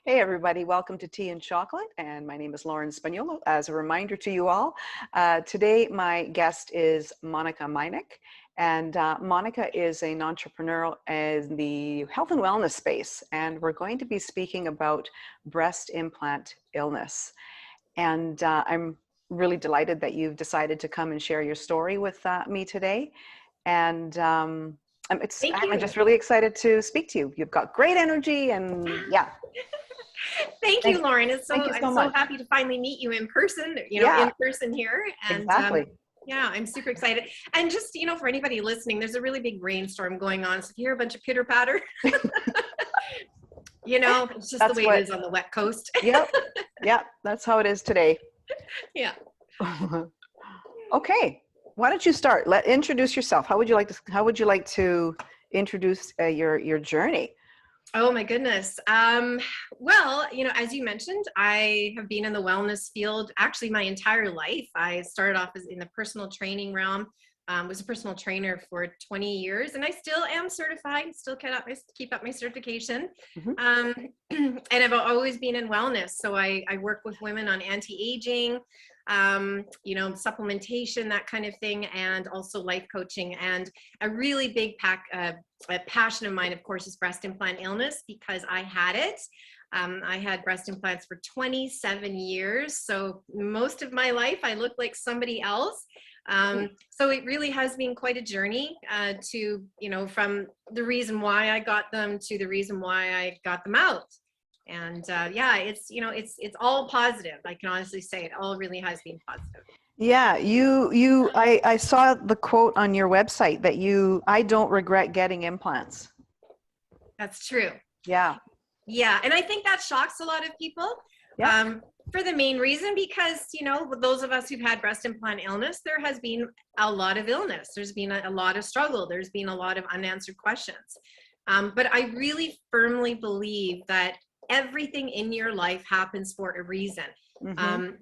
Hey everybody, welcome to Tea and Chocolate, and my name is Lauren Spaniolo. As a reminder to you all, today my guest is Monika Majnik, and Monika is an entrepreneur in the health and wellness space, and we're going to be speaking about breast implant illness. And I'm really delighted that you've decided to come and share your story with me today. And Thank you. I'm just really excited to speak to you. You've got great energy, and yeah. Thank you, Lauren. Thank you so I'm so much. happy to finally meet you in person, Yeah, in person here. And exactly. yeah, I'm super excited. And just, for anybody listening, there's a really big rainstorm going on. So if you hear a bunch of pitter patter, it's just the way it is on the wet coast. Yep. Yep. That's how it is today. Yeah. Okay. Why don't you start? Introduce yourself. How would you like to introduce your journey? Oh my goodness. Well, as you mentioned, I have been in the wellness field actually my entire life. I started off in the personal training realm, was a personal trainer for 20 years, and I still am certified, still keep up my certification. Mm-hmm. And I've always been in wellness. So I work with women on anti-aging, supplementation, that kind of thing, and also life coaching. And a really big a passion of mine, of course, is breast implant illness, because I had it. I had breast implants for 27 years. So most of my life, I looked like somebody else. So it really has been quite a journey from the reason why I got them to the reason why I got them out. And it's all positive. I can honestly say it all really has been positive. Yeah, I saw the quote on your website that I don't regret getting implants. That's true. Yeah. Yeah. And I think that shocks a lot of people. Yeah. For the main reason, because, those of us who've had breast implant illness, there has been a lot of illness. There's been a lot of struggle. There's been a lot of unanswered questions. But I really firmly believe that everything in your life happens for a reason. Mm-hmm.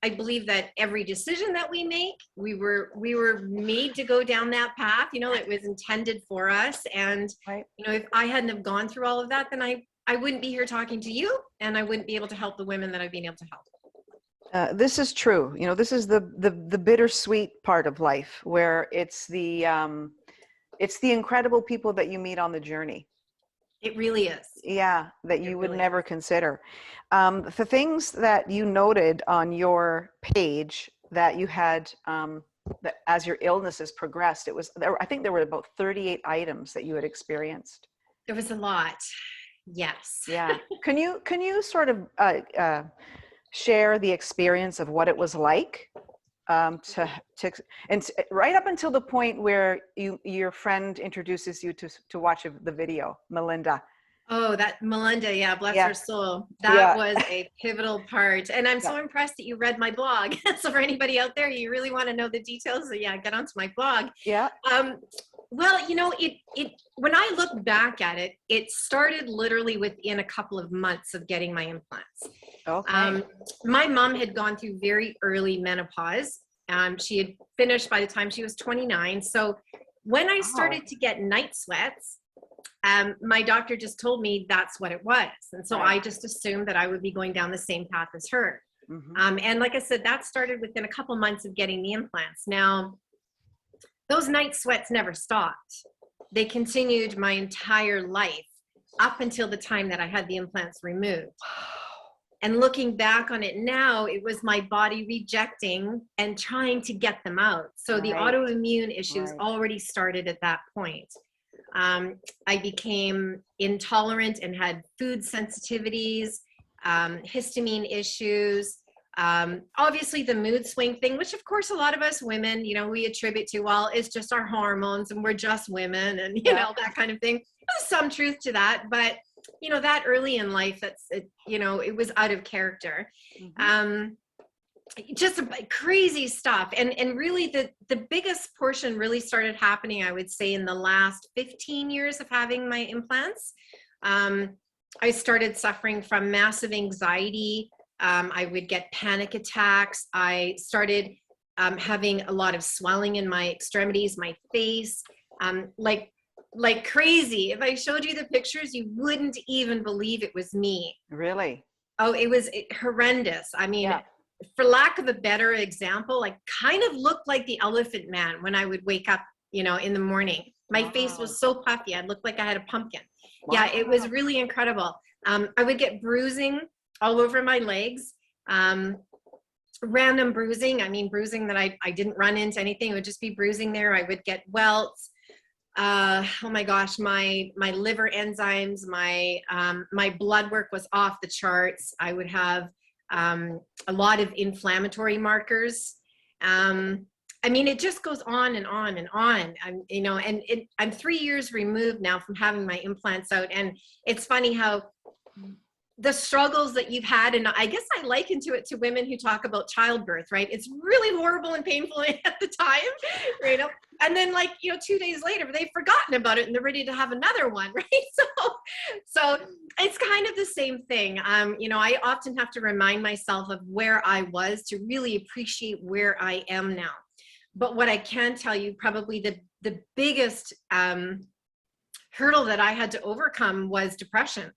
I believe that every decision that we make, we were made to go down that path. It was intended for us. And, right. If I hadn't have gone through all of that, then I wouldn't be here talking to you, and I wouldn't be able to help the women that I've been able to help. This is true. This is the bittersweet part of life, where it's the incredible people that you meet on the journey. It really is. Yeah, that you would never consider. The things that you noted on your page that you had, that as your illnesses progressed, I think there were about 38 items that you had experienced. There was a lot. Yes. Yeah. Can you sort of share the experience of what it was like and right up until the point where your friend introduces you to watch the video, Melinda? Oh, that Melinda, yeah, bless her soul. That was a pivotal part. And I'm so impressed that you read my blog. So for anybody out there, you really want to know the details, so yeah, get onto my blog. Yeah. Well, when I look back at it, it started literally within a couple of months of getting my implants. Okay. My mom had gone through very early menopause. She had finished by the time she was 29. So when I started to get night sweats, my doctor just told me that's what it was. And so I just assumed that I would be going down the same path as her. Mm-hmm. And like I said, that started within a couple months of getting the implants. Now, those night sweats never stopped. They continued my entire life up until the time that I had the implants removed. And looking back on it now, it was my body rejecting and trying to get them out. So the autoimmune issues already started at that point. I became intolerant and had food sensitivities, histamine issues, obviously the mood swing thing, which of course a lot of us women, we attribute to, well, it's just our hormones and we're just women, and that kind of thing. There's some truth to that, but that early in life, it was out of character. Mm-hmm. Just crazy stuff. And really the biggest portion really started happening, I would say, in the last 15 years of having my implants. I started suffering from massive anxiety. I would get panic attacks. I started having a lot of swelling in my extremities, my face. like crazy. If I showed you the pictures, you wouldn't even believe it was me. Really? Oh, it was horrendous. I mean, Yeah. for lack of a better example, I kind of looked like the Elephant Man when I would wake up, in the morning. My face Wow. was so puffy. I looked like I had a pumpkin. Yeah, it was Wow. really incredible. I would get bruising all over my legs, random bruising. I mean, bruising that I didn't run into anything. It would just be bruising there. I would get welts. Oh my gosh, my liver enzymes, my blood work was off the charts. I would have a lot of inflammatory markers. I mean, it just goes on and on and on. I'm 3 years removed now from having my implants out, and it's funny how the struggles that you've had, and I guess I liken to women who talk about childbirth, right? It's really horrible and painful at the time, right? And then 2 days later, they've forgotten about it and they're ready to have another one, right? So it's kind of the same thing. I often have to remind myself of where I was to really appreciate where I am now. But what I can tell you, probably the biggest hurdle that I had to overcome was depression.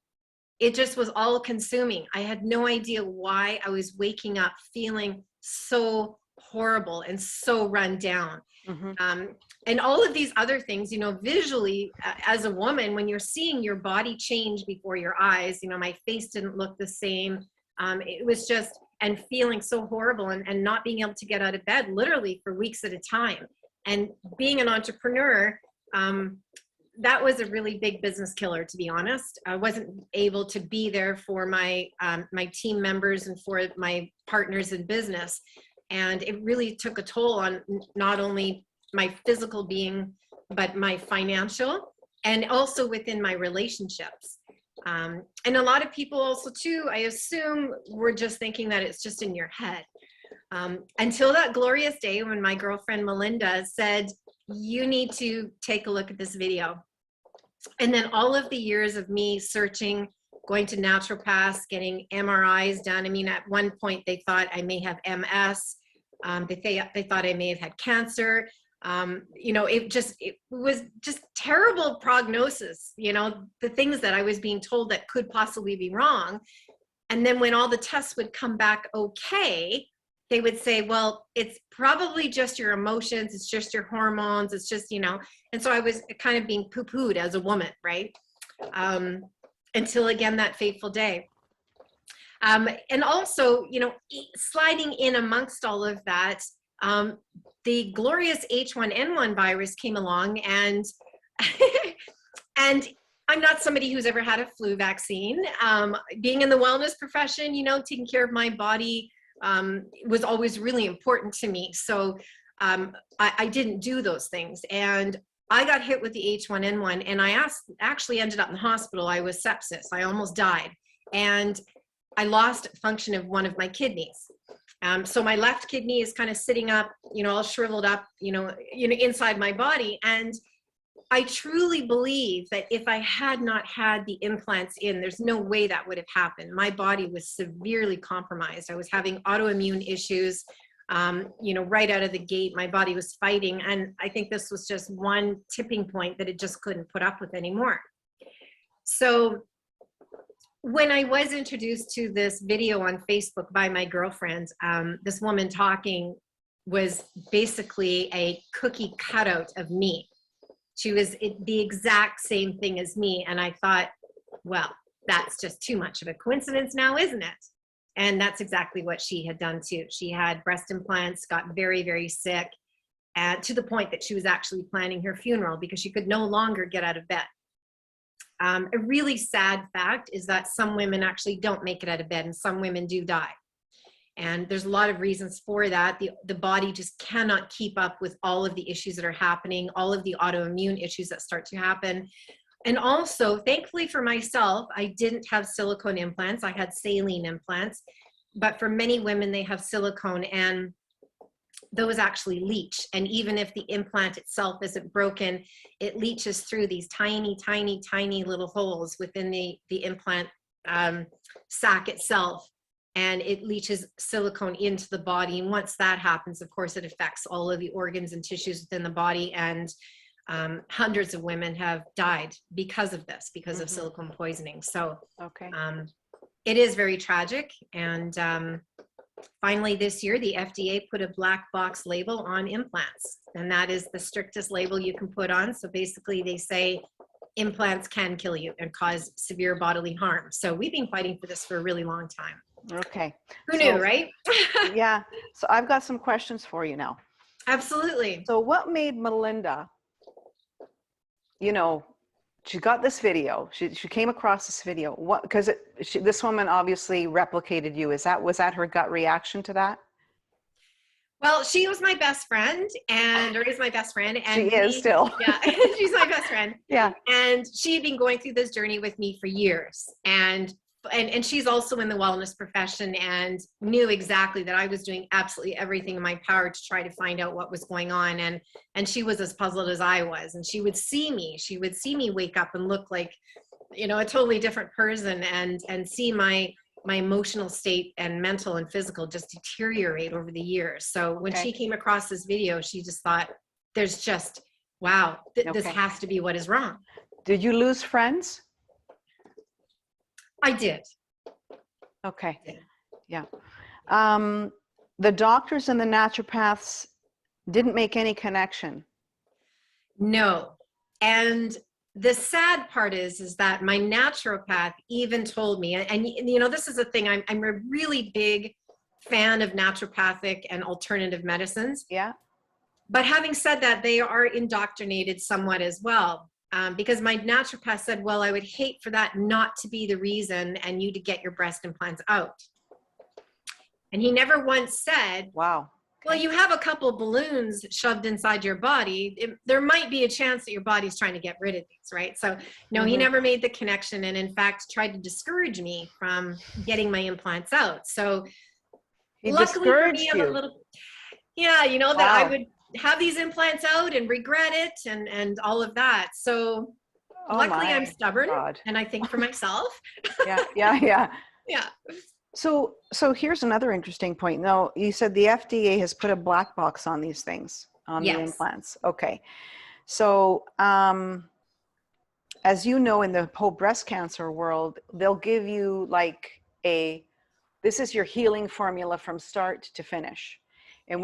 It just was all consuming. I had no idea why I was waking up feeling so horrible and so run down. Mm-hmm. And all of these other things, visually as a woman, when you're seeing your body change before your eyes, my face didn't look the same. It was just, and feeling so horrible and not being able to get out of bed literally for weeks at a time. And being an entrepreneur, that was a really big business killer, to be honest. I wasn't able to be there for my team members and for my partners in business. And it really took a toll on not only my physical being, but my financial, and also within my relationships. And a lot of people also too, I assume, were just thinking that it's just in your head. Until that glorious day when my girlfriend Melinda said, you need to take a look at this video. And then all of the years of me searching, going to naturopaths, getting MRIs done. I mean, at one point they thought I may have MS. They thought I may have had cancer. It was just terrible prognosis, the things that I was being told that could possibly be wrong. And then when all the tests would come back okay, they would say, well, it's probably just your emotions, it's just your hormones, it's just, and so I was kind of being poo-pooed as a woman, right? Until again, that fateful day. And also, sliding in amongst all of that, the glorious H1N1 virus came along, and and I'm not somebody who's ever had a flu vaccine. Being in the wellness profession, taking care of my body was always really important to me. So I didn't do those things. And I got hit with the H1N1, and I actually ended up in the hospital. I was sepsis. I almost died. And I lost function of one of my kidneys. So my left kidney is kind of sitting up, all shriveled up, inside my body. And I truly believe that if I had not had the implants in, there's no way that would have happened. My body was severely compromised. I was having autoimmune issues, right out of the gate. My body was fighting. And I think this was just one tipping point that it just couldn't put up with anymore. So when I was introduced to this video on Facebook by my girlfriend, this woman talking was basically a cookie cutout of me. She was the exact same thing as me. And I thought, well, that's just too much of a coincidence now, isn't it? And that's exactly what she had done too. She had breast implants, got very, very sick, to the point that she was actually planning her funeral because she could no longer get out of bed. A really sad fact is that some women actually don't make it out of bed, and some women do die. And there's a lot of reasons for that. The body just cannot keep up with all of the issues that are happening, all of the autoimmune issues that start to happen. And also, thankfully for myself, I didn't have silicone implants. I had saline implants. But for many women, they have silicone, and those actually leach. And even if the implant itself isn't broken, it leaches through these tiny, tiny, tiny little holes within the implant sac itself. And it leaches silicone into the body. And once that happens, of course, it affects all of the organs and tissues within the body. And hundreds of women have died because of this, because of silicone poisoning. So Okay. it is very tragic. And finally this year, the FDA put a black box label on implants, and that is the strictest label you can put on. So basically they say implants can kill you and cause severe bodily harm. So we've been fighting for this for a really long time. Okay. Who knew, right? Yeah. So I've got some questions for you now. Absolutely. So what made Melinda, you know, she got this video, she came across this video, what, because this woman obviously replicated you. Was that her gut reaction to that? Well, she was my best friend, or is my best friend. And she is still. Yeah, she's my best friend. Yeah. And she had been going through this journey with me for years. And she's also in the wellness profession and knew exactly that I was doing absolutely everything in my power to try to find out what was going on. And she was as puzzled as I was. And she would see me wake up and look like, a totally different person, and see my emotional state and mental and physical just deteriorate over the years. So when she came across this video, she just thought, there's just, wow, this has to be what is wrong. Did you lose friends? I did. Okay. Yeah. The doctors and the naturopaths didn't make any connection. No. And the sad part is that my naturopath even told me, and this is the thing, I'm a really big fan of naturopathic and alternative medicines. Yeah. But having said that, they are indoctrinated somewhat as well. Because my naturopath said, well, I would hate for that not to be the reason and you to get your breast implants out. And he never once said, wow, well, you have a couple balloons shoved inside your body. There might be a chance that your body's trying to get rid of these, right? So no, he never made the connection, and in fact tried to discourage me from getting my implants out. So he luckily for me, I'm you. a little, that I would have these implants out and regret it and all of that. So luckily I'm stubborn, and I think for myself. Yeah. Yeah. So here's another interesting point. Now, you said the FDA has put a black box on these things, on the implants. Okay. So, as you know, in the whole breast cancer world, they'll give you like this is your healing formula from start to finish. And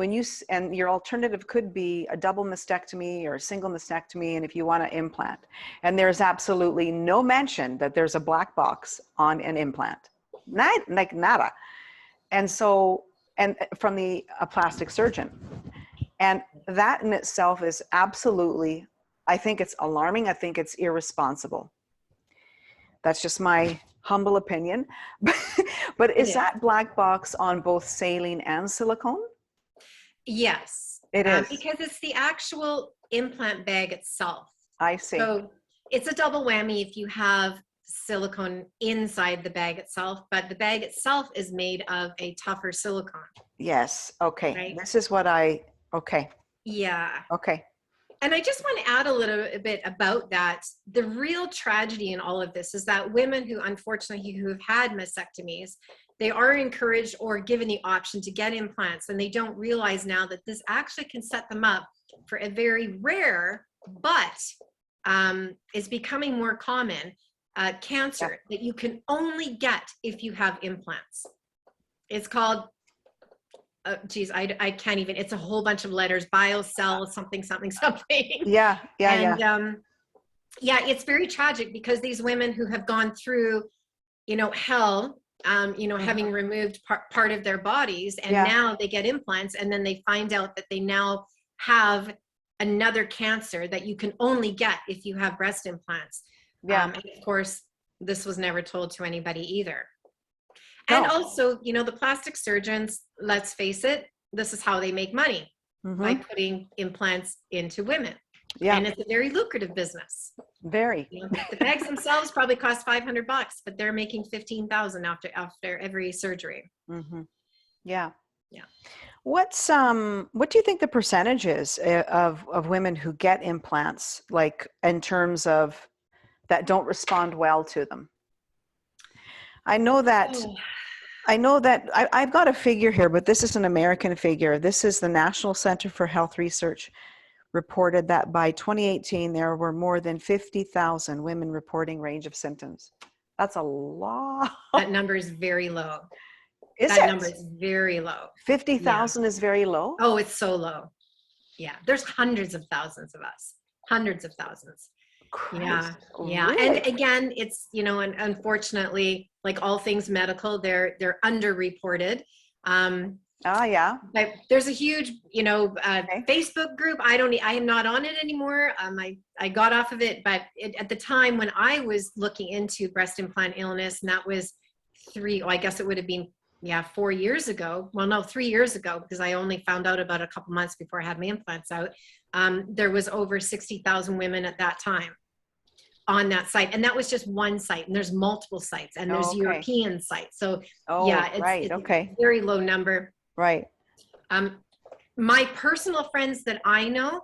and your alternative could be a double mastectomy or a single mastectomy, and if you want to implant. And there's absolutely no mention that there's a black box on an implant. Like nada. And so, and from a plastic surgeon. And that in itself is absolutely, I think it's alarming. I think it's irresponsible. That's just my humble opinion. But is that black box on both saline and silicone? Yes. It is. Because it's the actual implant bag itself. I see. So it's a double whammy if you have silicone inside the bag itself, but the bag itself is made of a tougher silicone. Yes. Okay. Right? This is what okay. Yeah. Okay. And I just want to add a little bit about that. The real tragedy in all of this is that women who unfortunately who've had mastectomies, they are encouraged or given the option to get implants, and they don't realize now that this actually can set them up for a very rare, but is becoming more common, cancer that you can only get if you have implants. It's called, I can't even, it's a whole bunch of letters, biocell, something. Yeah. It's very tragic because these women who have gone through, hell, having removed part of their bodies, and now they get implants, and then they find out that they now have another cancer that you can only get if you have breast implants. And of course, this was never told to anybody either. No. And also, the plastic surgeons, let's face it, this is how they make money, by putting implants into women. Yeah. And it's a very lucrative business. Very. The bags themselves probably cost $500, but they're making $15,000 after every surgery. Yeah. What do you think the percentage is of women who get implants, like in terms of that don't respond well to them? I know that I've got a figure here, but this is an American figure. This is the National Center for Health Research. reported that by 2018, there were more than 50,000 women reporting range of symptoms. That's a lot. That number is very low. Is that it? number is very low. 50,000 is very low? Oh, it's so low. Yeah, there's hundreds of thousands of us. Hundreds of thousands. Christ. Yeah. Really? And again, it's, you know, and unfortunately, like all things medical, they're underreported. Yeah. But there's a huge, you know, Okay. Facebook group. I am not on it anymore. I got off of it, but at the time when I was looking into breast implant illness, and that was I guess it would have been, 4 years ago. Well, no, 3 years ago, because I only found out about a couple months before I had my implants out. There was over 60,000 women at that time on that site, and that was just one site, and there's multiple sites, and there's European sites. So it's a very low number. Right. My personal friends that I know,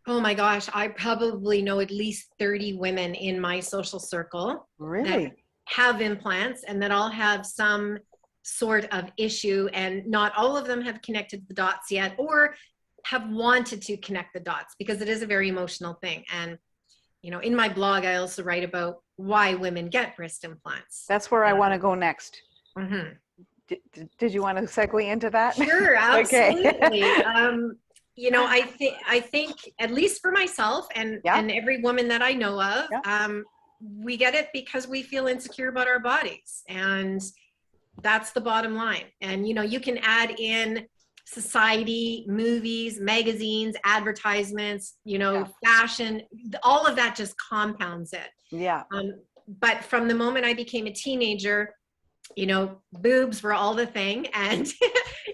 oh my gosh, I probably know at least 30 women in my social circle that have implants, and that all have some sort of issue, and not all of them have connected the dots yet, or have wanted to connect the dots, because it is a very emotional thing. And you know, in my blog, I also write about why women get breast implants. That's where I want to go next. Mm-hmm. Did you want to segue into that? Sure, absolutely. You know, I think at least for myself and every woman that I know of, we get it because we feel insecure about our bodies, and that's the bottom line. And you know, you can add in society, movies, magazines, advertisements, you know, fashion, all of that just compounds it. Yeah. But from the moment I became a teenager, you know, boobs were all the thing. And,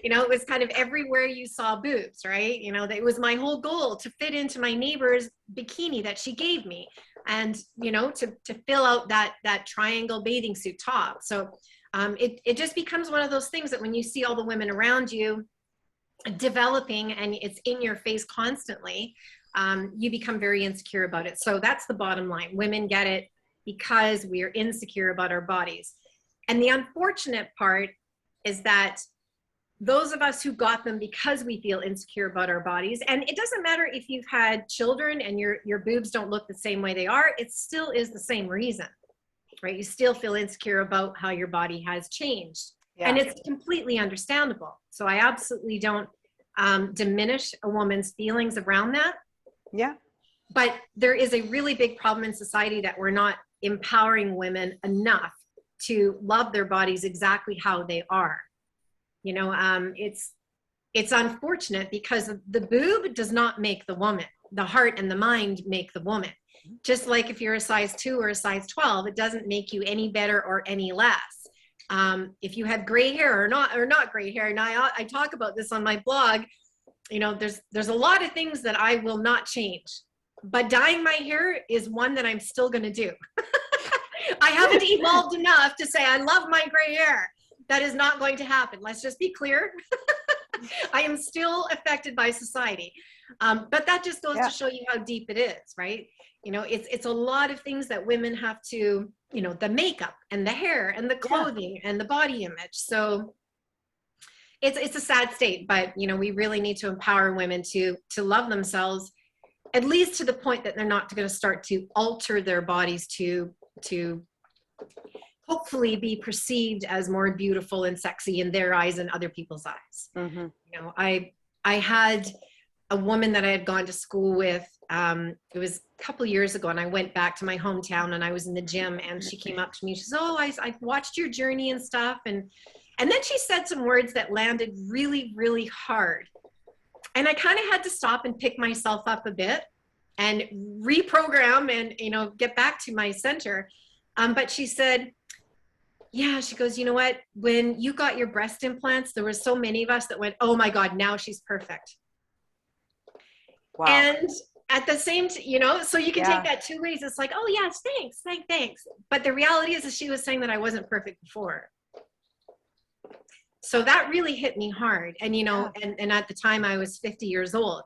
you know, it was kind of everywhere you saw boobs, right? You know, it was my whole goal to fit into my neighbor's bikini that she gave me. And, you know, to fill out that triangle bathing suit top. So it just becomes one of those things that when you see all the women around you developing and it's in your face constantly, you become very insecure about it. So that's the bottom line. Women get it because we are insecure about our bodies. And the unfortunate part is that those of us who got them because we feel insecure about our bodies, and it doesn't matter if you've had children and your boobs don't look the same way they are, it still is the same reason, right? You still feel insecure about how your body has changed. Yeah. And it's completely understandable. So I absolutely don't diminish a woman's feelings around that. Yeah. But there is a really big problem in society that we're not empowering women enough to love their bodies exactly how they are. You know, it's unfortunate because the boob does not make the woman. The heart and the mind make the woman. Just like if you're a size 2 or a size 12, it doesn't make you any better or any less. If you have gray hair or not gray hair, and I talk about this on my blog, you know, there's a lot of things that I will not change, but dyeing my hair is one that I'm still going to do. I haven't evolved enough to say I love my gray hair. That is not going to happen. Let's just be clear. I am still affected by society. But that just goes to show you how deep it is, right? You know, it's a lot of things that women have to, you know, the makeup and the hair and the clothing and the body image. So it's a sad state, but you know, we really need to empower women to love themselves, at least to the point that they're not going to start to alter their bodies to hopefully be perceived as more beautiful and sexy in their eyes and other people's eyes. Mm-hmm. You know, I had a woman that I had gone to school with, it was a couple years ago, and I went back to my hometown and I was in the gym, and she came up to me, she says, oh, I watched your journey and stuff. And then she said some words that landed really, really hard. And I kind of had to stop and pick myself up a bit and reprogram and, you know, get back to my center. But she said, yeah, she goes, you know what, when you got your breast implants, there were so many of us that went, oh my God, now she's perfect. Wow. And at the same, you know, so you can take that two ways. It's like, oh yes, thanks. But the reality is that she was saying that I wasn't perfect before. So that really hit me hard. And, you know, and at the time I was 50 years old,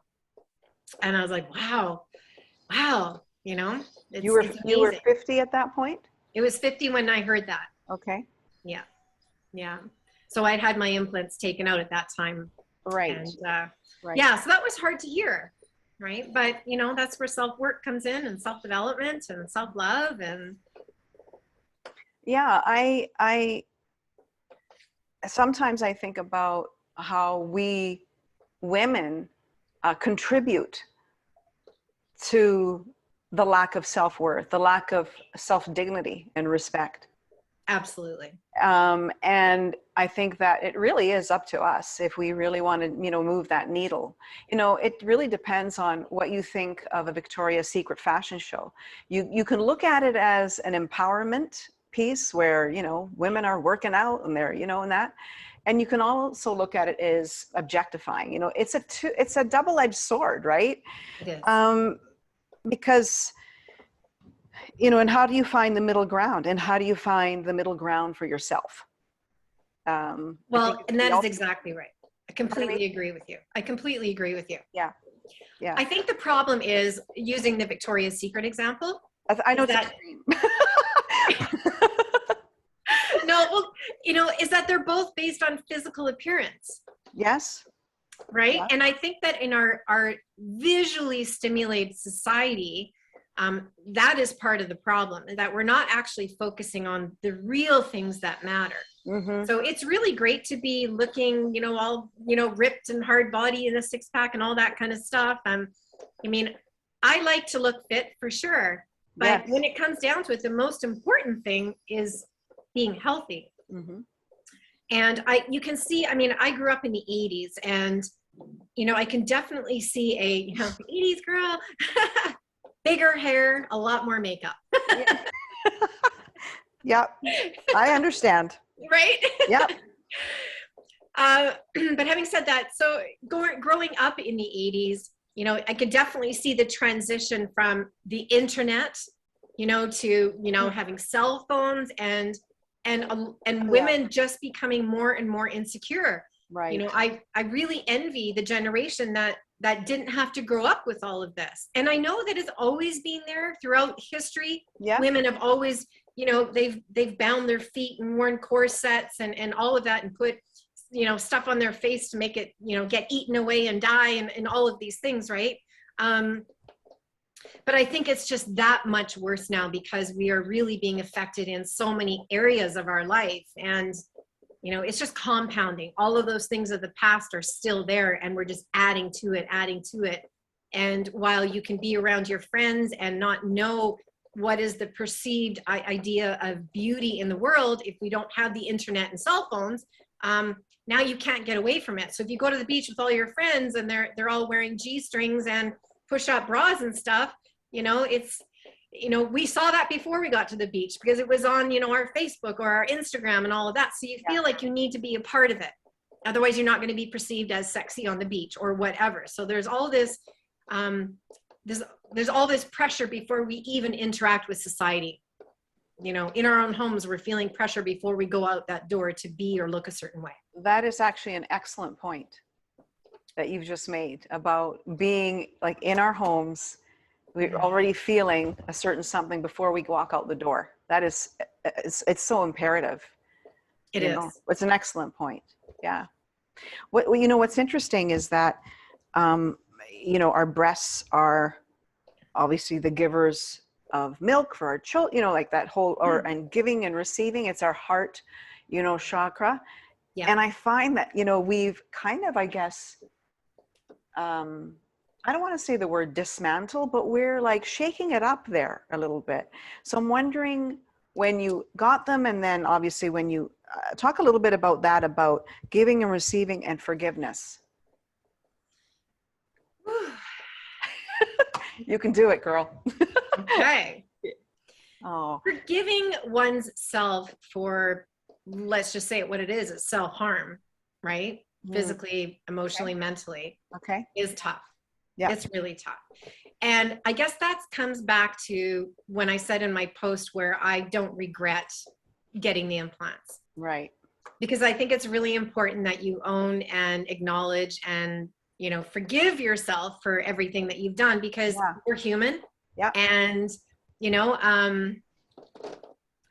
and I was like, wow, you know, you were 50 at that point? It was 50 when I heard that. Okay. Yeah. So I'd had my implants taken out at that time. Right. And, yeah, so that was hard to hear. right? But, you know, that's where self-work comes in, and self-development and self-love. And Yeah, I sometimes I think about how we women contribute to the lack of self-worth, the lack of self-dignity and respect. absolutely. And I think that it really is up to us if we really want to, move that needle. It really depends on what you think of a Victoria's Secret fashion show. You can look at it as an empowerment piece where, women are working out and they're, and that. And you can also look at it as objectifying. It's a double-edged sword, right? It is. Because and how do you find the middle ground, and how do you find the middle ground for yourself? Well, and that is exactly right. I completely agree with you. I completely agree with you. Yeah. Yeah. I think the problem is, using the Victoria's Secret example. I know that, no, well, is that they're both based on physical appearance. Yes. Right. Yeah. And I think that in our visually stimulated society, that is part of the problem, that we're not actually focusing on the real things that matter. Mm-hmm. So it's really great to be looking, all, ripped and hard body in a six pack and all that kind of stuff. I mean, I like to look fit for sure, but when it comes down to it, the most important thing is being healthy. Mm-hmm. And you can see, I grew up in the 80s, and, I can definitely see a, 80s girl, bigger hair, a lot more makeup. Yeah, I understand. Right? Yep. But having said that, so growing up in the 80s, I could definitely see the transition from the internet, to, having cell phones and women just becoming more and more insecure. Right. I really envy the generation that didn't have to grow up with all of this. And I know that it's always been there throughout history. Yeah. Women have always, they've bound their feet and worn corsets and all of that, and put, stuff on their face to make it, get eaten away and die, and all of these things, right? But I think it's just that much worse now, because we are really being affected in so many areas of our life. And, it's just compounding. All of those things of the past are still there, and we're just adding to it. And while you can be around your friends and not know what is the perceived idea of beauty in the world, if we don't have the internet and cell phones, now you can't get away from it. So if you go to the beach with all your friends and they're all wearing G-strings and push-up bras and stuff, it's, we saw that before we got to the beach, because it was on, our Facebook or our Instagram and all of that. So you feel like you need to be a part of it. Otherwise, you're not going to be perceived as sexy on the beach or whatever. So there's all this, there's all this pressure before we even interact with society. In our own homes, we're feeling pressure before we go out that door to be or look a certain way. That is actually an excellent point that you've just made about being like in our homes. We're already feeling a certain something before we walk out the door. That is, it's so imperative. It is. It's an excellent point. Yeah. What's interesting is that, our breasts are obviously the givers of milk for our children, like that whole, and giving and receiving, it's our heart, chakra. Yeah. And I find that, we've kind of, I guess, I don't want to say the word dismantle, but we're like shaking it up there a little bit. So I'm wondering, when you got them, and then obviously when you talk a little bit about that, about giving and receiving and forgiveness. You can do it, girl. Okay. Oh. Forgiving one's self for, let's just say it what it is, it's self-harm, right? Physically, emotionally, mentally, is tough. Yeah. It's really tough. And I guess that comes back to when I said in my post where I don't regret getting the implants. Right. Because I think it's really important that you own and acknowledge and, forgive yourself for everything that you've done, because we're human. Yeah. And, I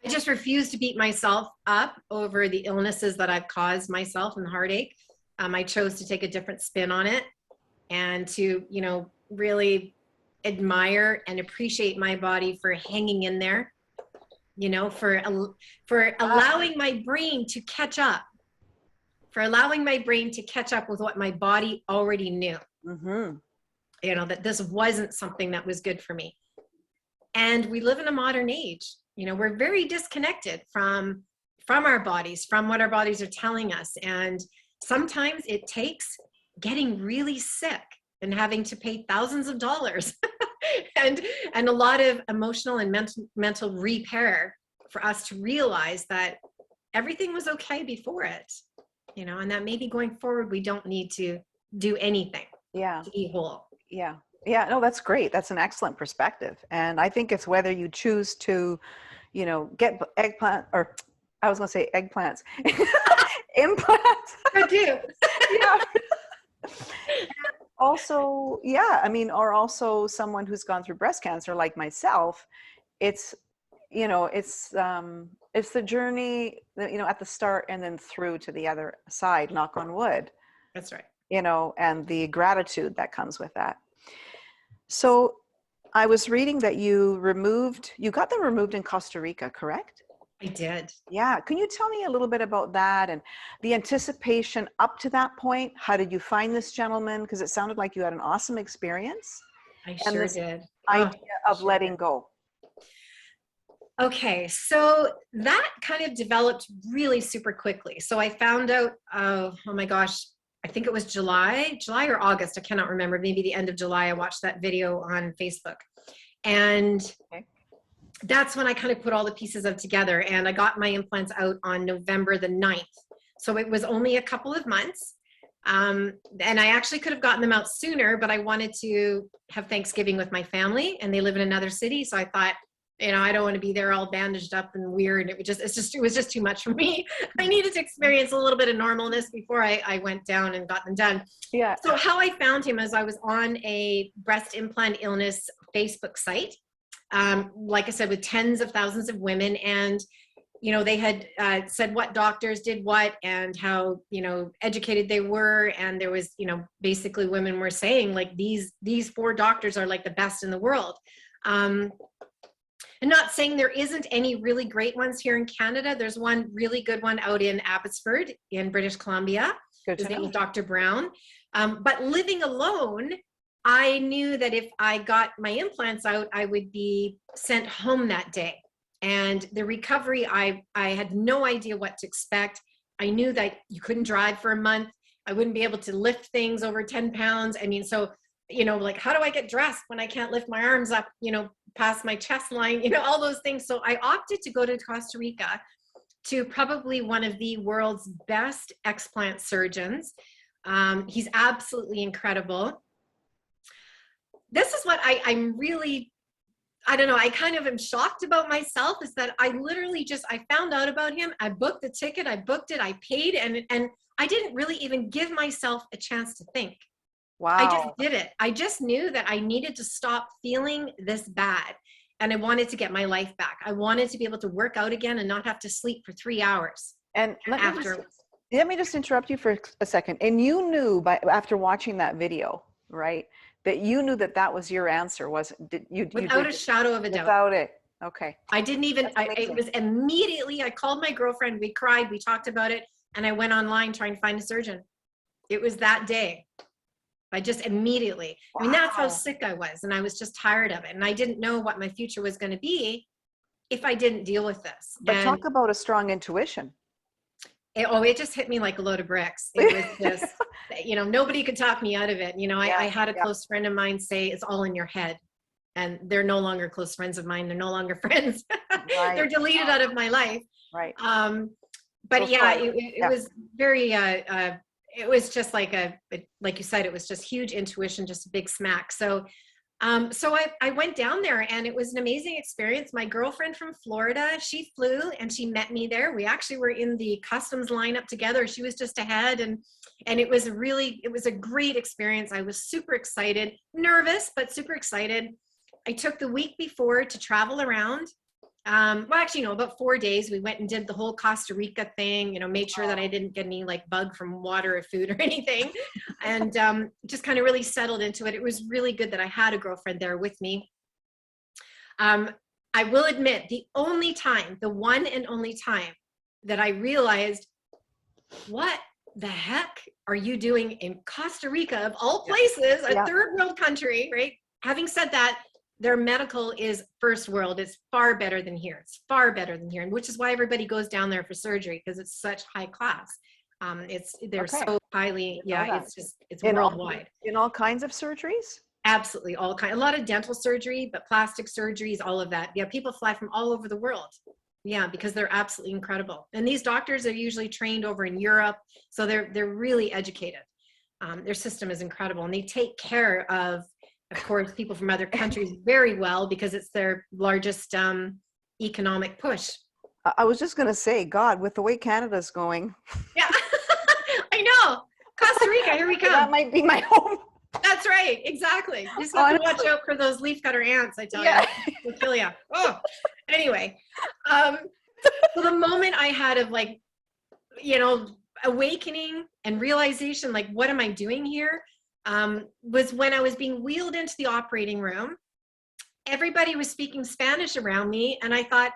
just refuse to beat myself up over the illnesses that I've caused myself and the heartache. I chose to take a different spin on it, and to, really admire and appreciate my body for hanging in there, you know, for allowing my brain to catch up, with what my body already knew. You know, that this wasn't something that was good for me. And we live in a modern age. You know, we're very disconnected from our bodies, from what our bodies are telling us. And sometimes it takes getting really sick and having to pay thousands of dollars and a lot of emotional and mental repair for us to realize that everything was okay before it, you know, and that maybe going forward, we don't need to do anything to be whole. Yeah, no, that's great. That's an excellent perspective. And I think it's whether you choose to, you know, get eggplant, or I was going to say eggplants, implants. I do. Yeah. Also, yeah, I mean, or also someone who's gone through breast cancer like myself, it's, you know, it's the journey that, you know, at the start and then through to the other side, knock on wood. That's right. You know, and the gratitude that comes with that. So I was reading that you got them removed in Costa Rica, correct? I did. Yeah. Can you tell me a little bit about that and the anticipation up to that point? How did you find this gentleman? Because it sounded like you had an awesome experience. I sure did. Idea of letting go. Okay, so that kind of developed really super quickly. So I found out, oh my gosh, I think it was July or August. I cannot remember. Maybe the end of July. I watched that video on Facebook. And that's when I kind of put all the pieces of together. And I got my implants out on November the 9th. So it was only a couple of months. And I actually could have gotten them out sooner, but I wanted to have Thanksgiving with my family, and they live in another city. So I thought, you know, I don't want to be there all bandaged up and weird. It was just too much for me. I needed to experience a little bit of normalness before I went down and got them done. Yeah. So how I found him is I was on a breast implant illness Facebook site, like I said, with tens of thousands of women. And, you know, they had said what doctors did what and how, you know, educated they were. And there was, you know, basically women were saying like these 4 doctors are like the best in the world. And not saying there isn't any really great ones here in Canada. There's one really good one out in Abbotsford in British Columbia. His name is Dr. Brown. But living alone, I knew that if I got my implants out, I would be sent home that day. And the recovery, I had no idea what to expect. I knew that you couldn't drive for a month. I wouldn't be able to lift things over 10 pounds. I mean, so, you know, like, how do I get dressed when I can't lift my arms up, you know, past my chest line, you know, all those things. So I opted to go to Costa Rica to probably one of the world's best explant surgeons. He's absolutely incredible. This is what I'm really, I don't know, I kind of am shocked about myself, is that I literally I found out about him. I booked the ticket, I booked it, I paid, and I didn't really even give myself a chance to think. Wow. I just did it. I just knew that I needed to stop feeling this bad. And I wanted to get my life back. I wanted to be able to work out again and not have to sleep for 3 hours. And let me just interrupt you for a second. And you knew after watching that video, right, that you knew that was your answer, wasn't you? Without a shadow of a doubt. Without it. Okay. I didn't even, it was immediately, I called my girlfriend, we cried, we talked about it, and I went online trying to find a surgeon. It was that day. I just immediately, I mean, that's how sick I was. And I was just tired of it. And I didn't know what my future was going to be if I didn't deal with this. But talk about a strong intuition. It just hit me like a load of bricks. It was just, you know, nobody could talk me out of it. You know, I had a close friend of mine say it's all in your head. And they're no longer close friends of mine. They're no longer friends. Right. They're deleted out of my life. Right. But so yeah, it was very, it was just like like you said, it was just huge intuition, just a big smack. So I went down there, and it was an amazing experience. My girlfriend from Florida, she flew and she met me there. We actually were in the customs lineup together. She was just ahead, and it was a great experience. I was super excited, nervous, but super excited. I took the week before to travel around. Well, actually, no, about 4 days. We went and did the whole Costa Rica thing, you know, made sure that I didn't get any like bug from water or food or anything. And just kind of really settled into it. It was really good that I had a girlfriend there with me. I will admit, the one and only time that I realized, what the heck are you doing in Costa Rica, of all places, a third world country, right? Having said that, their medical is first world. It's far better than here. It's far better than here, and which is why everybody goes down there for surgery, because it's such high class. They're so highly, it's worldwide. In all kinds of surgeries? Absolutely, all kinds. A lot of dental surgery, but plastic surgeries, all of that. Yeah, people fly from all over the world. Yeah, because they're absolutely incredible. And these doctors are usually trained over in Europe, so they're really educated. Their system is incredible, and they take care of course, people from other countries very well, because it's their largest economic push. I was just going to say, God, with the way Canada's going. Yeah, I know. Costa Rica, here we come. That might be my home. That's right, exactly. You just have to watch out for those leafcutter ants, I tell you. They'll kill you. Oh, anyway. So the moment I had of like, you know, awakening and realization, like, what am I doing here? Was when I was being wheeled into the operating room. Everybody was speaking Spanish around me, and I thought,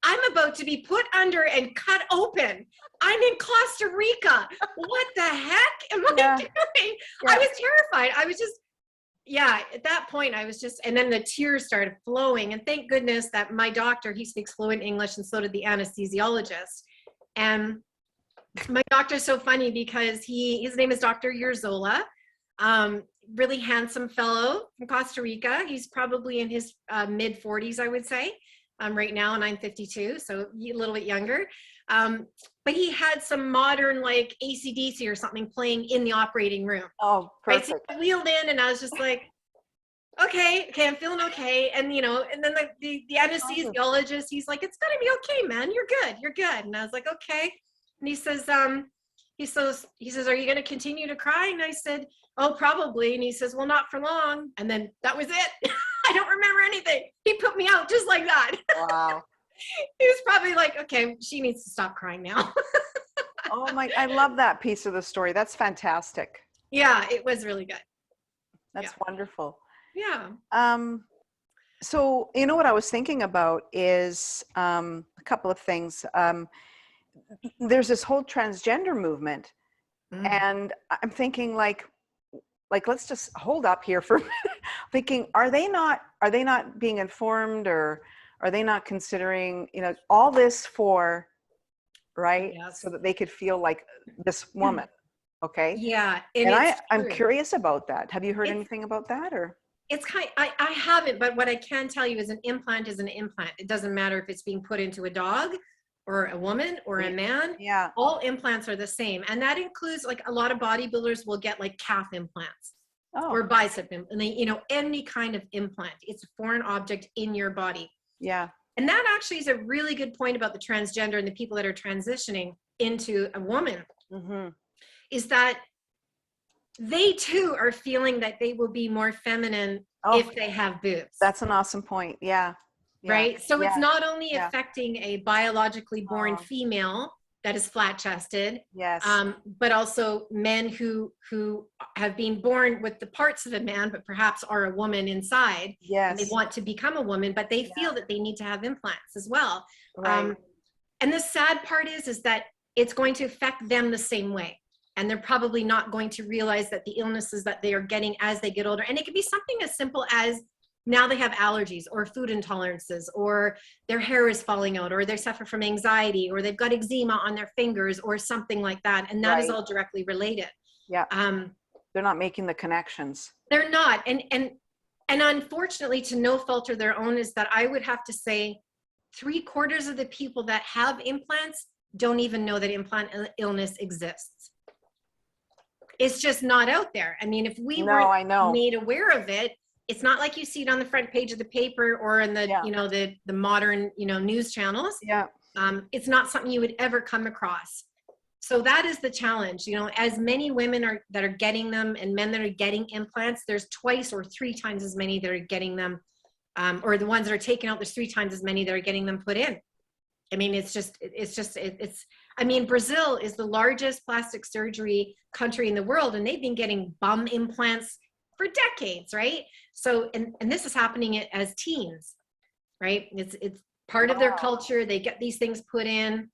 I'm about to be put under and cut open. I'm in Costa Rica. What the heck am I doing? I was terrified. I was just, at that point I was just, and then the tears started flowing, and thank goodness that my doctor, he speaks fluent English, and so did the anesthesiologist. And my doctor's so funny because his name is Dr. Yerzola. Really handsome fellow from Costa Rica. He's probably in his mid 40s, I would say, right now, and I'm 52, so a little bit younger. But he had some modern, like AC/DC or something playing in the operating room. Oh, perfect. Right? So I wheeled in, and I was just like, okay, I'm feeling okay. And you know, and then the anesthesiologist, he's like, it's gonna be okay, man. You're good. And I was like, okay. And he says, are you gonna continue to cry? And I said, oh, probably. And he says, well, not for long. And then that was it. I don't remember anything. He put me out just like that. Wow. He was probably like, okay, she needs to stop crying now. Oh my, I love that piece of the story. That's fantastic. Yeah, it was really good. That's wonderful. Yeah. So, you know, what I was thinking about is a couple of things. There's this whole transgender movement, and I'm thinking like let's just hold up here for a minute. Thinking, are they not being informed, or are they not considering, you know, all this for, right? Yes. So that they could feel like this woman. Okay. Yeah. And I'm curious about that. Have you heard anything about that, or? It's I haven't, but what I can tell you is an implant is an implant. It doesn't matter if it's being put into a dog or a woman or a man. Yeah. All implants are the same. And that includes, like, a lot of bodybuilders will get like calf implants or bicep implants, and you know, any kind of implant. It's a foreign object in your body. Yeah. And that actually is a really good point about the transgender and the people that are transitioning into a woman, is that they too are feeling that they will be more feminine if they have boobs. That's an awesome point. Yeah. Right. So it's not only affecting a biologically born female that is flat chested, but also men who have been born with the parts of a man, but perhaps are a woman inside. Yes. And they want to become a woman, but they feel that they need to have implants as well. Right. And the sad part is that it's going to affect them the same way. And they're probably not going to realize that the illnesses that they are getting as they get older, and it could be something as simple as now they have allergies or food intolerances, or their hair is falling out, or they suffer from anxiety, or they've got eczema on their fingers or something like that. And that is all directly related. Yeah. They're not making the connections. They're not. And unfortunately, to no fault of their own, is that I would have to say 3/4 of the people that have implants don't even know that implant illness exists. It's just not out there. I mean, if we weren't made aware of it, it's not like you see it on the front page of the paper or in the, you know, the modern, you know, news channels. Yeah. It's not something you would ever come across. So that is the challenge. You know, as many women that are getting them and men that are getting implants, there's 2 or 3 times as many that are getting them or the ones that are taken out, there's 3 times as many that are getting them put in. I mean, I mean, Brazil is the largest plastic surgery country in the world, and they've been getting bum implants for decades, right? So, and this is happening as teens, right? It's part of their culture. They get these things put in.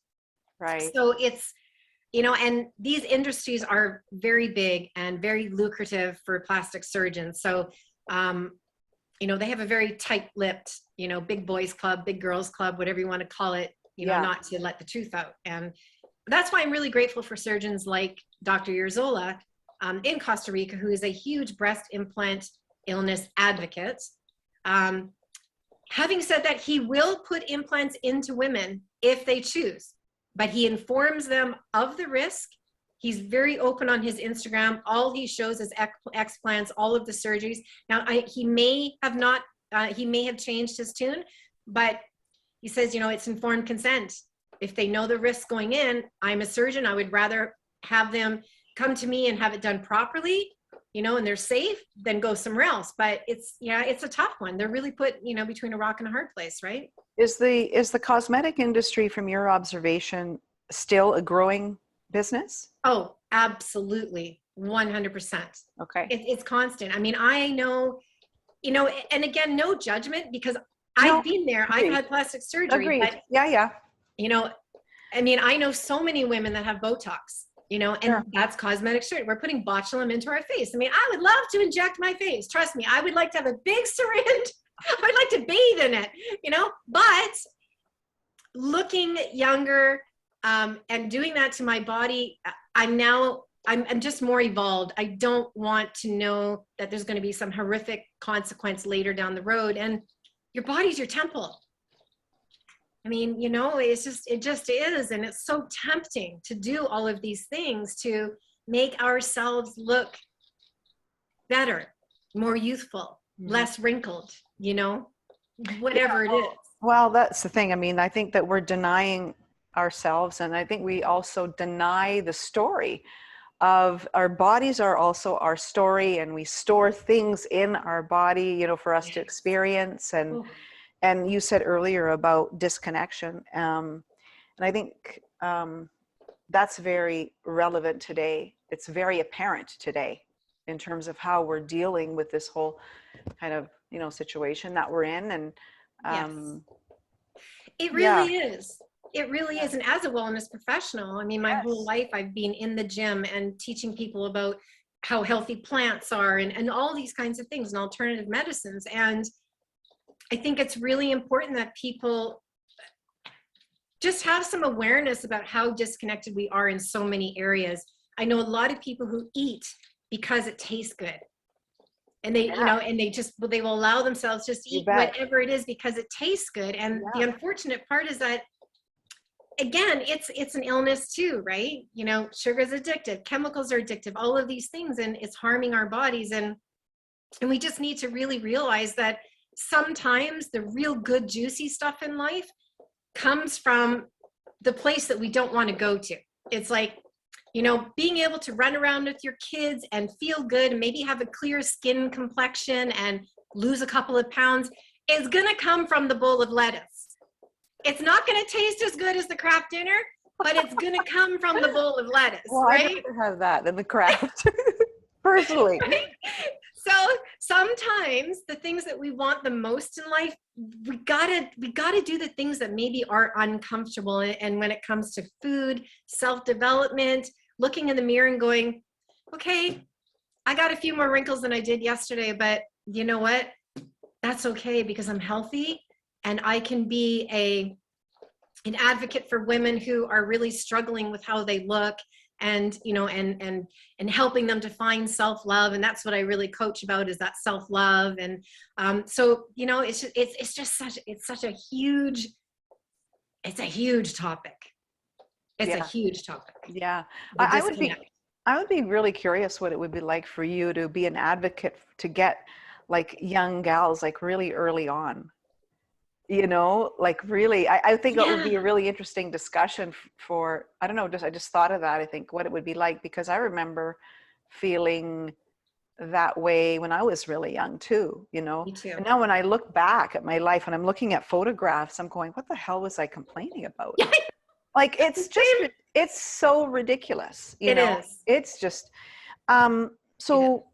Right. So it's, you know, and these industries are very big and very lucrative for plastic surgeons. So, you know, they have a very tight-lipped, you know, big boys club, big girls club, whatever you want to call it, you know, not to let the truth out. And that's why I'm really grateful for surgeons like Dr. Yerzola in Costa Rica, who is a huge breast implant illness advocate. Having said that, he will put implants into women if they choose, but he informs them of the risk. He's very open on his Instagram. All he shows is explants, all of the surgeries. Now, he may have changed his tune, but he says, you know, it's informed consent. If they know the risk going in, I'm a surgeon. I would rather have them come to me and have it done properly, you know, and they're safe, than go somewhere else. But it's a tough one. They're really put, you know, between a rock and a hard place, right? Is the cosmetic industry, from your observation, still a growing business? Oh, absolutely. 100%. Okay. It's constant. I mean, I know, you know, and again, no judgment, because I've been there. Agreed. I've had plastic surgery. Agreed. But, Yeah. you know, I mean, I know so many women that have Botox, you know, and that's cosmetic surgery. We're putting botulinum into our face. I mean, I would love to inject my face. Trust me, I would like to have a big syringe. I would like to bathe in it, you know, but looking younger and doing that to my body, I'm just more evolved. I don't want to know that there's going to be some horrific consequence later down the road. And your body's your temple. I mean, you know, it just is. And it's so tempting to do all of these things to make ourselves look better, more youthful, less wrinkled, you know, whatever it is. Well, that's the thing. I mean, I think that we're denying ourselves, and I think we also deny the story of our bodies are also our story, and we store things in our body, you know, for us to experience. And you said earlier about disconnection, and I think that's very relevant today. It's very apparent today in terms of how we're dealing with this whole kind of, you know, situation that we're in. And yes. It really is. It really is. And as a wellness professional, I mean, my whole life I've been in the gym and teaching people about how healthy plants are and all these kinds of things and alternative medicines. And I think it's really important that people just have some awareness about how disconnected we are in so many areas. I know a lot of people who eat because it tastes good. And they, you know, and they will allow themselves just to eat whatever it is because it tastes good. And the unfortunate part is that, again, it's an illness too, right? You know, sugar is addictive, chemicals are addictive, all of these things, and it's harming our bodies. And we just need to really realize that sometimes the real good, juicy stuff in life comes from the place that we don't want to go to. It's like, you know, being able to run around with your kids and feel good and maybe have a clear skin complexion and lose a couple of pounds is going to come from the bowl of lettuce. It's not going to taste as good as the Kraft dinner, but it's going to come from the bowl of lettuce, right? I'd rather have that than the Kraft, personally. Right? So sometimes the things that we want the most in life, we gotta do the things that maybe are uncomfortable. And when it comes to food, self-development, looking in the mirror and going, okay, I got a few more wrinkles than I did yesterday, but you know what? That's okay because I'm healthy and I can be an advocate for women who are really struggling with how they look, and you know, and helping them to find self-love. And that's what I really coach about, is that self-love. And so, you know, it's such a huge topic. It's a huge topic. Yeah. I would be really curious what it would be like for you to be an advocate to get like young gals like really early on, you know, like really, I think it would be a really interesting discussion for, I don't know, I just thought of that. I think what it would be like, because I remember feeling that way when I was really young too, you know. Me too. And now when I look back at my life and I'm looking at photographs, I'm going, what the hell was I complaining about? Like, it's just, it's so ridiculous, you It know. is. It's just, It is. so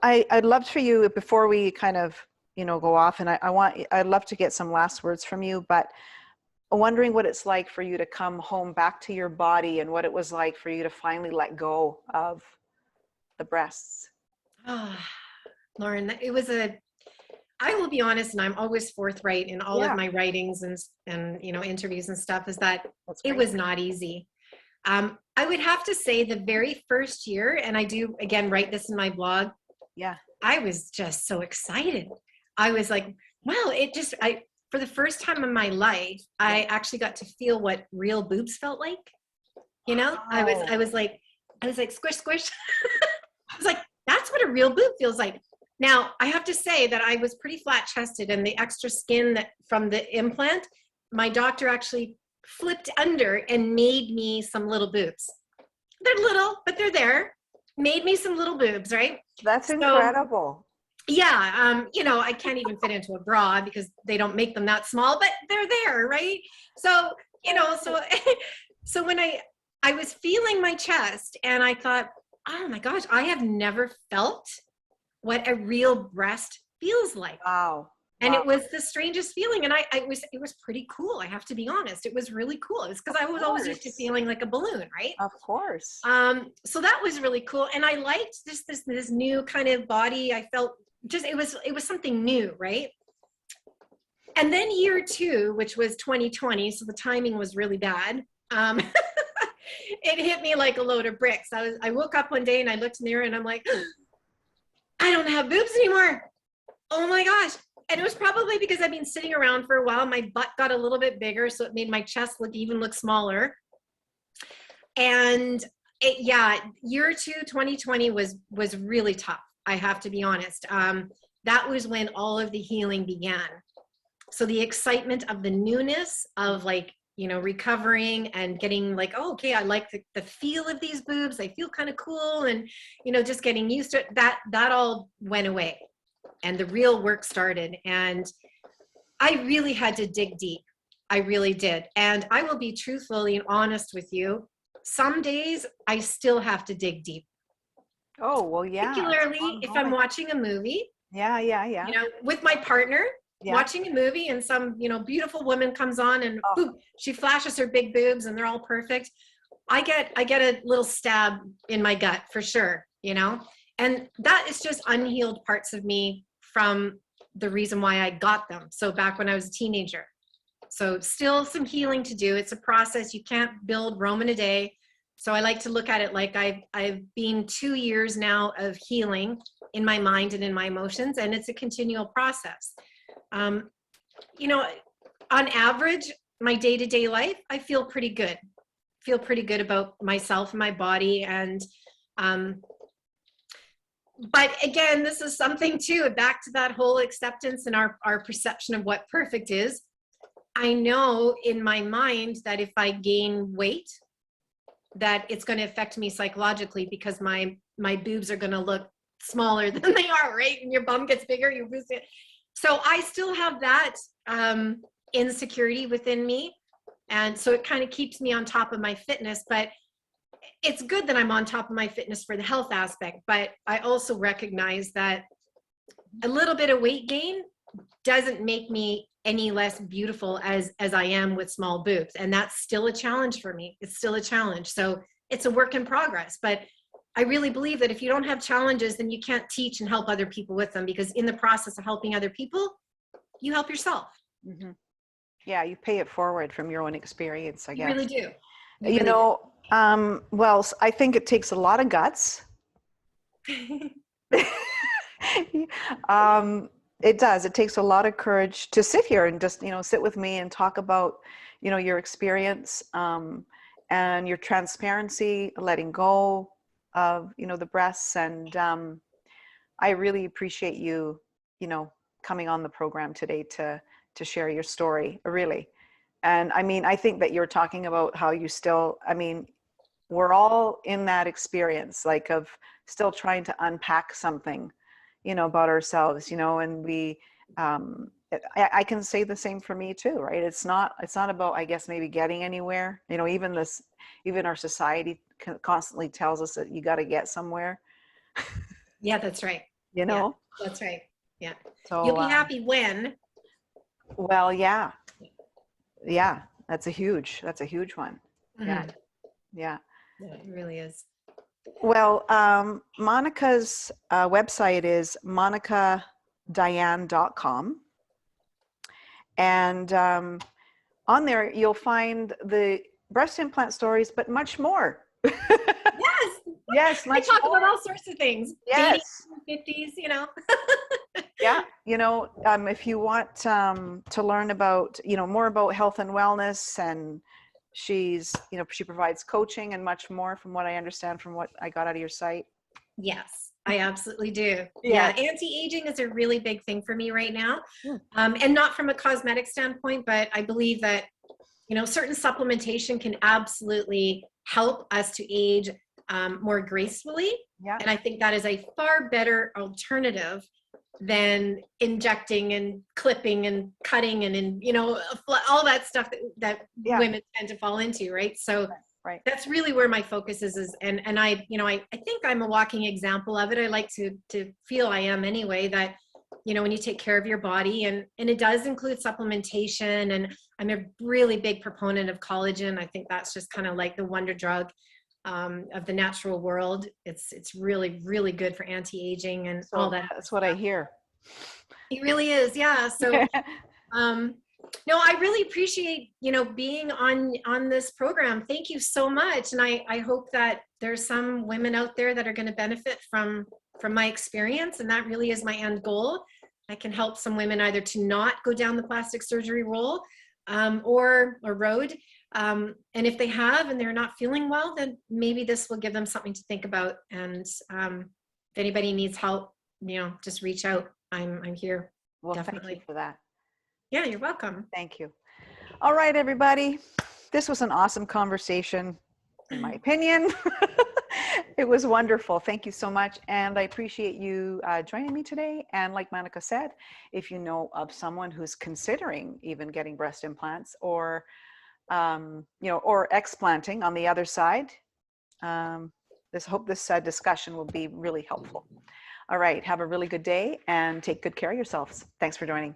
I'd love for you, before we kind of, you know, go off, and I'd love to get some last words from you, but wondering what it's like for you to come home back to your body, and what it was like for you to finally let go of the breasts. Oh, Lauren, it was I will be honest, and I'm always forthright in all of Yeah, my writings and you know, interviews and stuff, is that that's it great. was not easy. I would have to say the very first year, and I do again write this in my blog, Yeah. I was just so excited. I was like, wow, for the first time in my life, I actually got to feel what real boobs felt like. You know, Wow. I was like, squish, squish. I was like, that's what a real boob feels like. Now, I have to say that I was pretty flat chested, and the extra skin that from the implant, my doctor actually flipped under and made me some little boobs. They're little, but they're there. Made me some little boobs, right? That's So incredible. yeah, you know, I can't even fit into a bra because they don't make them that small, but they're there, right? So, you know, so so when I was feeling my chest, and I thought, oh my gosh, I have never felt what a real breast feels like. Wow. And Wow. it was the strangest feeling. And it was pretty cool. I have to be honest. It was really cool. It was because I Of was always used to course. feeling like a balloon, right? Of course. So that was really cool. And I liked this new kind of body. I felt just, it was something new, right? And then year two, which was 2020, so the timing was really bad. It hit me like a load of bricks. I woke up one day and I looked in the mirror and I'm like, I don't have boobs anymore. Oh my gosh. And it was probably because I've been sitting around for a while. My butt got a little bit bigger, so it made my chest look smaller. And yeah, year two, 2020 was really tough. I have to be honest. That was when all of the healing began. So the excitement of the newness of, like, you know, recovering and getting like, oh, okay, I like the feel of these boobs. They feel kind of cool. And, you know, just getting used to it, that all went away, and the real work started. And I really had to dig deep. I really did. And I will be truthfully and honest with you. Some days I still have to dig deep. Oh, well, yeah. Particularly if I'm watching a movie, Yeah, yeah, yeah. you know, with my partner, Yeah. watching a movie, and some, you know, beautiful woman comes on and Oh. boom, she flashes her big boobs and they're all perfect. I get a little stab in my gut for sure, you know, and that is just unhealed parts of me from the reason why I got them. So back when I was a teenager. So still some healing to do. It's a process. You can't build Rome in a day. So I like to look at it like I've been 2 years now of healing in my mind and in my emotions, and it's a continual process. You know, on average, my day-to-day life, I feel pretty good. Feel pretty good about myself and my body. And but again, this is something too, back to that whole acceptance and our perception of what perfect is. I know in my mind that if I gain weight, that it's going to affect me psychologically, because my boobs are going to look smaller than they are, right? And your bum gets bigger, you boost it. So I still have that insecurity within me. And so it kind of keeps me on top of my fitness, but it's good that I'm on top of my fitness for the health aspect. But I also recognize that a little bit of weight gain doesn't make me any less beautiful as I am with small boobs. And that's still a challenge for me. It's still a challenge. So it's a work in progress. But I really believe that if you don't have challenges, then you can't teach and help other people with them, because in the process of helping other people, you help yourself. Mm-hmm. Yeah, you pay it forward from your own experience, I guess. You really do. You know, well, I think it takes a lot of guts. It does. It takes a lot of courage to sit here and just, you know, sit with me and talk about, you know, your experience, and your transparency, letting go of, you know, the breasts. And I really appreciate you, you know, coming on the program today to share your story, really. And I mean, I think that you're talking about how you still, I mean, we're all in that experience, like of still trying to unpack something, you know, about ourselves, you know, and I can say the same for me too, right? It's not about, I guess, maybe getting anywhere, you know, even our society constantly tells us that you got to get somewhere, Yeah, that's right. you Yeah, know? that's right. Yeah. You'll So, be happy when. well, yeah, yeah, that's a huge one. Yeah. Mhm. Yeah. Yeah, it really is. Well, Monika's website is monikadiane.com. And on there, you'll find the breast implant stories, but much more. Yes. Yes, I much talk more. about all sorts of things. Dating Yes. in the 50s, you know. Yeah. You know, if you want to learn about, you know, more about health and wellness, and she's, you know, she provides coaching and much more from what I understand from what I got out of your site. Yes, I absolutely do. Yeah, Yes. anti-aging is a really big thing for me right now. Hmm. And not from a cosmetic standpoint, but I believe that, you know, certain supplementation can absolutely help us to age more gracefully. Yeah. And I think that is a far better alternative than injecting and clipping and cutting and you know, all that stuff that Yeah. women tend to fall into, right? So Right. that's really where my focus is and I, you know, I think I'm a walking example of it. I like to feel I am anyway, that, you know, when you take care of your body, and it does include supplementation, and I'm a really big proponent of collagen. I think that's just kind of like the wonder drug of the natural world. It's really, really good for anti-aging and all So that. that's what I hear. It really is, yeah. So no, I really appreciate, you know, being on this program. Thank you so much. And I hope that there's some women out there that are going to benefit from my experience. And that really is my end goal. I can help some women either to not go down the plastic surgery or road. And if they have and they're not feeling well, then maybe this will give them something to think about. And if anybody needs help, you know, just reach out. I'm here. Well, Definitely. thank you for that. Yeah, you're welcome. Thank you. All right, everybody. This was an awesome conversation, in my opinion. It was wonderful. Thank you so much. And I appreciate you joining me today. And like Monika said, if you know of someone who's considering even getting breast implants or, you know, or explanting on the other side, hope this discussion will be really helpful. All right. Have a really good day and take good care of yourselves. Thanks for joining.